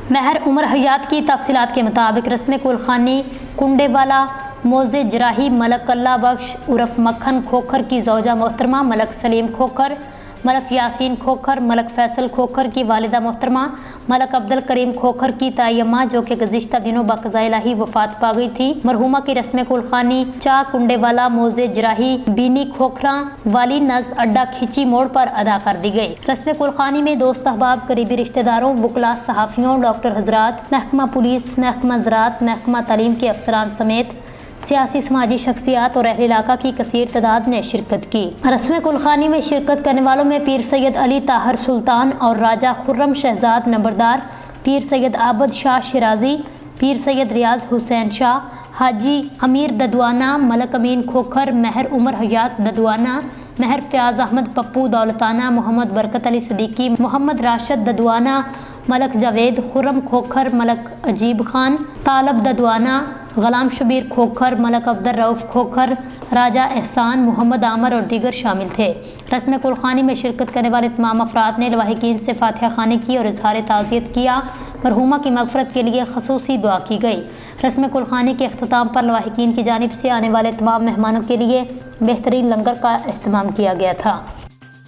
مہر عمر حیات کی تفصیلات کے مطابق رسم کلخانی کنڈے والا موزے جراحی ملک اللہ بخش عرف مکھن کھوکھر کی زوجہ محترمہ ملک سلیم کھوکھر، ملک یاسین کھوکھر، ملک فیصل کھوکھر کی والدہ محترمہ ملک عبد الکریم کھوکھر کی تائی اماں جو کہ گزشتہ دنوں بقضاء الہی وفات پا گئی تھی، مرحومہ کی رسم کلخانی چا کنڈے والا موزے جراحی بینی کھوکھراں والی نزد اڈا کھچی موڑ پر ادا کر دی گئی۔ رسم کلخانی میں دوست احباب، قریبی رشتہ داروں، وکلاء، صحافیوں، ڈاکٹر حضرات، محکمہ پولیس، محکمہ زراعت، محکمہ تعلیم کے افسران سمیت سیاسی سماجی شخصیات اور اہل علاقہ کی کثیر تعداد نے شرکت کی۔ رسم کلخانی میں شرکت کرنے والوں میں پیر سید علی طاہر سلطان اور راجہ خرم شہزاد نمبردار، پیر سید عابد شاہ شیرازی، پیر سید ریاض حسین شاہ، حاجی امیر ددوانہ، ملک امین کھوکھر، مہر عمر حیات ددوانہ، مہر فیاض احمد پپو دولتانہ، محمد برکت علی صدیقی، محمد راشد ددوانہ، ملک جاوید خرم کھوکھر، ملک عجیب خان، طالب ددوانہ، غلام شبیر کھوکھر، ملک عبد الرؤف کھوکھر، راجہ احسان، محمد عامر اور دیگر شامل تھے۔ رسم کلخانی میں شرکت کرنے والے تمام افراد نے لواحقین سے فاتحہ خوانی کی اور اظہار تعزیت کیا۔ مرحومہ کی مغفرت کے لیے خصوصی دعا کی گئی۔ رسم کلخانی کے اختتام پر لواحقین کی جانب سے آنے والے تمام مہمانوں کے لیے بہترین لنگر کا اہتمام کیا گیا تھا۔